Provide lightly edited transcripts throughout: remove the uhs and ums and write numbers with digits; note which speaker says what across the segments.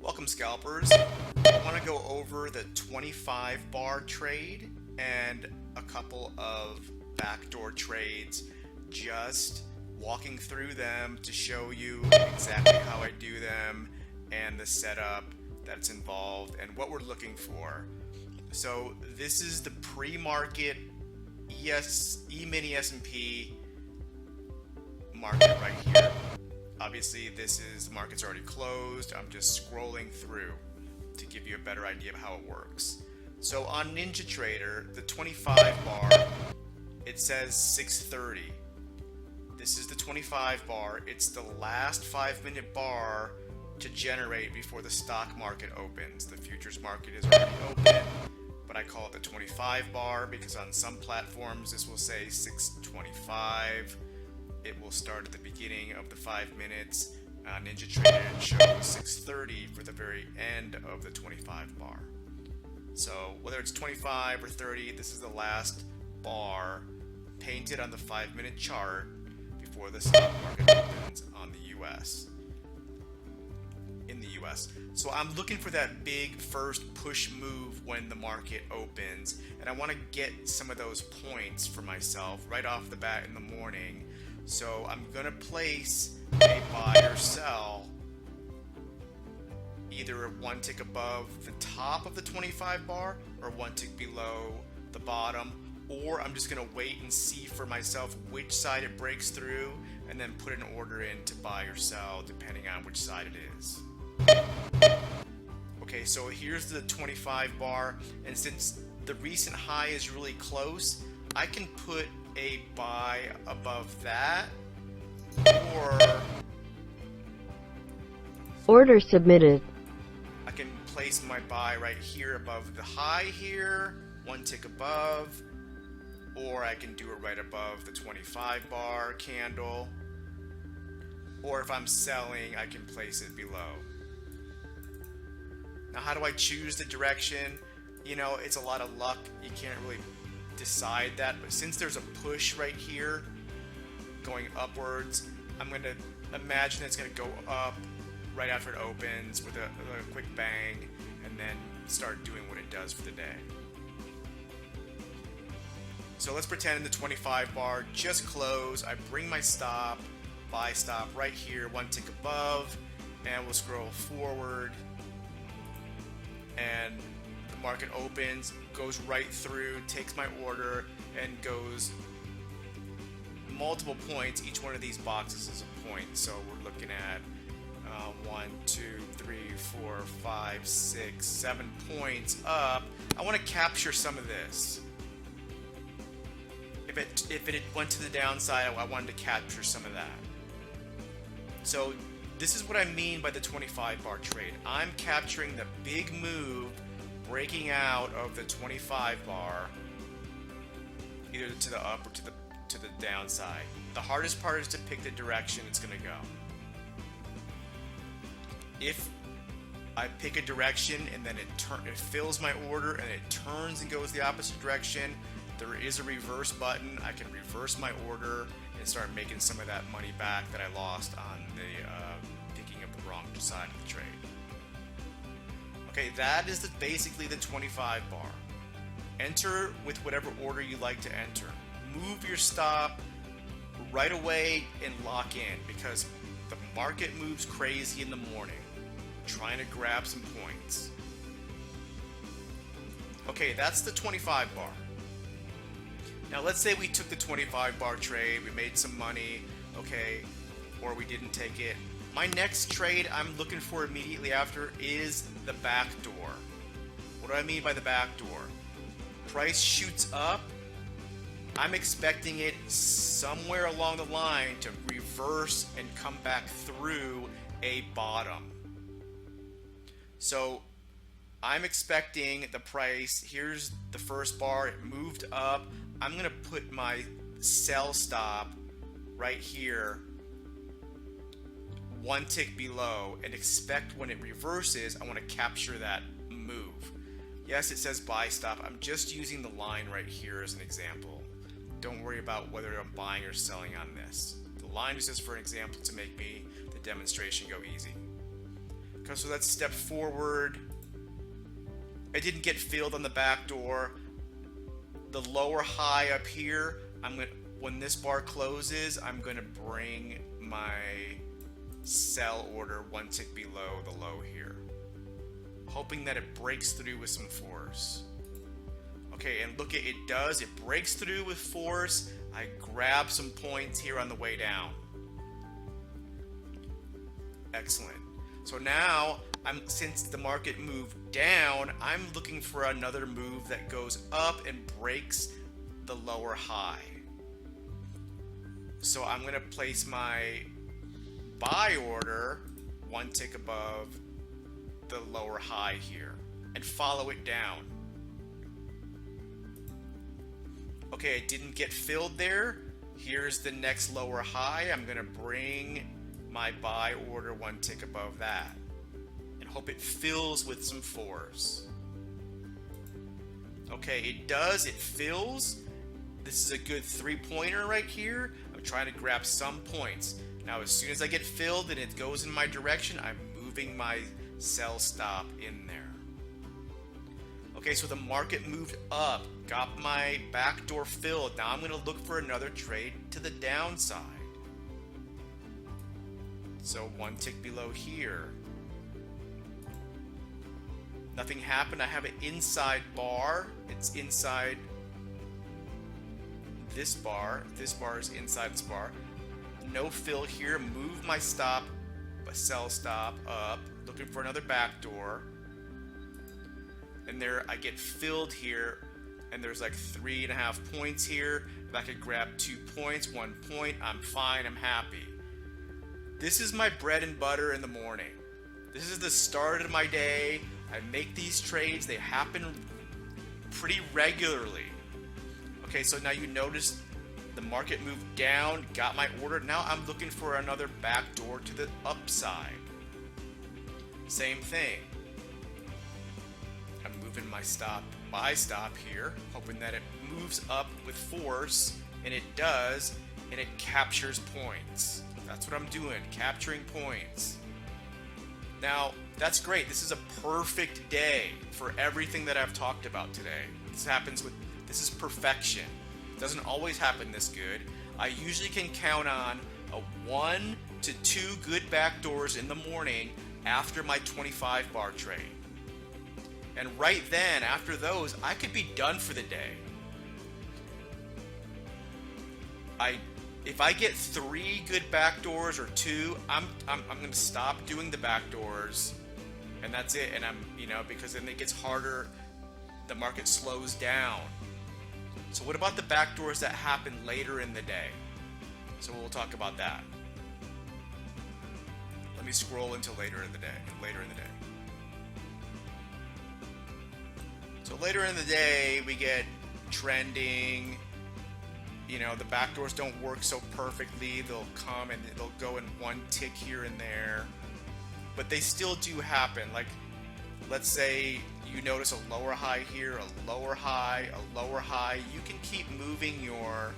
Speaker 1: Welcome, scalpers. I want to go over the 25 bar trade and a couple of backdoor trades, just walking through them to show you exactly how I do them and the setup that's involved and what we're looking for. So this is the pre-market E-mini S&P market right here. Obviously, this is, the market's already closed. I'm just scrolling through to give you a better idea of how it works. So on NinjaTrader, the 25 bar, it says 6:30. This is the 25 bar. It's the last 5-minute bar to generate before the stock market opens. The futures market is already open, but I call it the 25 bar because on some platforms this will say 6:25. It will start at the beginning of the 5 minutes. NinjaTrader shows 6:30 for the very end of the 25 bar. So whether it's 25 or 30, this is the last bar painted on the 5-minute chart before the stock market opens on the US. In the US. So I'm looking for that big first push move when the market opens, and I want to get some of those points for myself right off the bat in the morning. So I'm gonna place a buy or sell either one tick above the top of the 25 bar or one tick below the bottom, or I'm just gonna wait and see for myself which side it breaks through and then put an order in to buy or sell depending on which side it is. Okay, so here's the 25 bar, and since the recent high is really close, I can put a buy above that, or
Speaker 2: Order submitted.
Speaker 1: I can place my buy right here above the high here, one tick above, or I can do it right above the 25 bar candle, or if I'm selling, I can place it below. Now, how do I choose the direction? You know, it's a lot of luck. You can't really decide that, but since there's a push right here going upwards, I'm going to imagine it's going to go up right after it opens with a quick bang and then start doing what it does for the day. So let's pretend the 25 bar just closed. I bring my stop, buy stop right here, one tick above, and we'll scroll forward, and the market opens, goes right through, takes my order, and goes multiple points. Each one of these boxes is a point, so we're looking at 1, 2, 3, 4, 5, 6, 7 points up. I want to capture some of this. If it went to the downside, I wanted to capture some of that. So this is what I mean by the 25 bar trade. I'm capturing the big move breaking out of the 25 bar, either to the up or to the downside. The hardest part is to pick the direction it's going to go. If I pick a direction and then it fills my order and it turns and goes the opposite direction, there is a reverse button. I can reverse my order and start making some of that money back that I lost on the picking up the wrong side of the trade. Okay, that is basically the 25 bar. Enter with whatever order you like to enter. Move your stop right away and lock in, because the market moves crazy in the morning. Trying to grab some points. Okay, that's the 25 bar. Now let's say we took the 25 bar trade, we made some money, okay, or we didn't take it. My next trade I'm looking for immediately after is the backdoor. What do I mean by the backdoor? Price shoots up. I'm expecting it somewhere along the line to reverse and come back through a bottom. So I'm expecting the price, here's the first bar, it moved up. I'm going to put my sell stop right here, one tick below, and expect when it reverses, I want to capture that move. Yes, it says buy stop. I'm just using the line right here as an example. Don't worry about whether I'm buying or selling on this. The line is just for an example to make me the demonstration go easy. Okay, so let's step forward. I didn't get filled on the back door. The lower high up here, when this bar closes, I'm gonna bring my sell order one tick below the low here, hoping that it breaks through with some force. Okay, and look, it does. It breaks through with force. I grab some points here on the way down. Excellent. So now, since the market moved down, I'm looking for another move that goes up and breaks the lower high. So I'm going to place my buy order one tick above the lower high here and follow it down. Okay, it didn't get filled there. Here's the next lower high. I'm going to bring my buy order one tick above that and hope it fills with some force. Okay, it does. It fills. This is a good 3-pointer right here. I'm trying to grab some points. Now, as soon as I get filled and it goes in my direction, I'm moving my sell stop in there. Okay, so the market moved up, got my backdoor filled. Now I'm going to look for another trade to the downside. So one tick below here. Nothing happened. I have an inside bar. It's inside this bar. This bar is inside this bar. No fill here. Move my stop, sell stop up. Looking for another backdoor. And there I get filled here. And there's like 3.5 points here. If I could grab 2 points, 1 point, I'm fine. I'm happy. This is my bread and butter in the morning. This is the start of my day. I make these trades. They happen pretty regularly. Okay, so now you notice the market moved down, got my order. Now I'm looking for another backdoor to the upside. Same thing. I'm moving my buy stop here, hoping that it moves up with force, and it does, and it captures points. That's what I'm doing, capturing points. Now, that's great. This is a perfect day for everything that I've talked about today. This is perfection. It doesn't always happen this good. I usually can count on a 1 to 2 good backdoors in the morning after my 25 bar trade. And right then, after those, I could be done for the day. If I get 3 good backdoors or 2, I'm gonna stop doing the backdoors, and that's it. And because then it gets harder, the market slows down. So what about the backdoors that happen later in the day? So we'll talk about that. Let me scroll into later in the day. So later in the day, we get trending. The backdoors don't work so perfectly. They'll come and they'll go in 1 tick here and there. But they still do happen. Like, let's say you notice a lower high here, a lower high, a lower high. You can keep moving your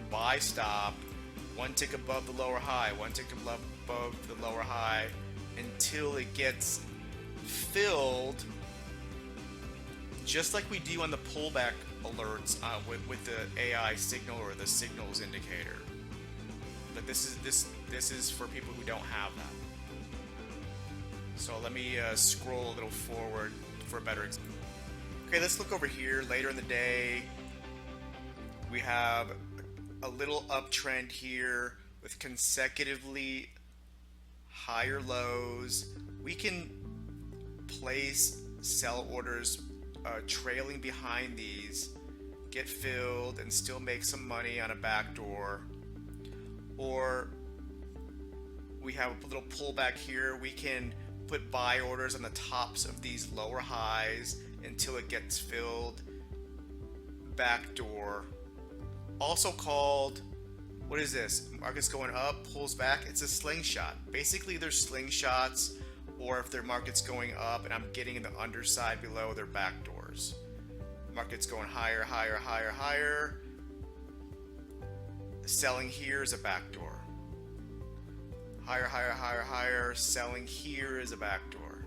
Speaker 1: buy stop 1 tick above the lower high, 1 tick above the lower high, until it gets filled, just like we do on the pullback alerts with the AI signal or the signals indicator. But this is for people who don't have that. So let me scroll a little forward for a better example. Okay, let's look over here. Later in the day, we have a little uptrend here with consecutively higher lows. We can place sell orders trailing behind these, get filled, and still make some money on a backdoor. Or we have a little pullback here. We can put buy orders on the tops of these lower highs until it gets filled. Backdoor. Also called, what is this? Market's going up, pulls back. It's a slingshot. Basically, they're slingshots, or if their market's going up and I'm getting in the underside below, they're backdoors. Market's going higher, higher, higher, higher. Selling here is a backdoor. Higher, higher, higher, higher. Selling here is a backdoor.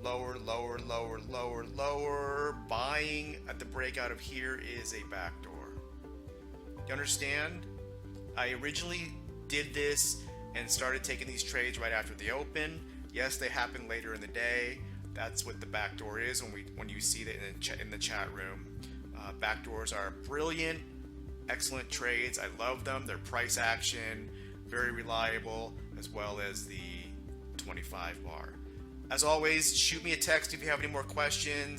Speaker 1: Lower, lower, lower, lower, lower. Buying at the breakout of here is a backdoor. You understand? I originally did this and started taking these trades right after the open. Yes, they happen later in the day. That's what the backdoor is when you see that in the chat room. Backdoors are brilliant, excellent trades. I love them. They're price action, very reliable, as well as the 25 bar. As always, shoot me a text if you have any more questions.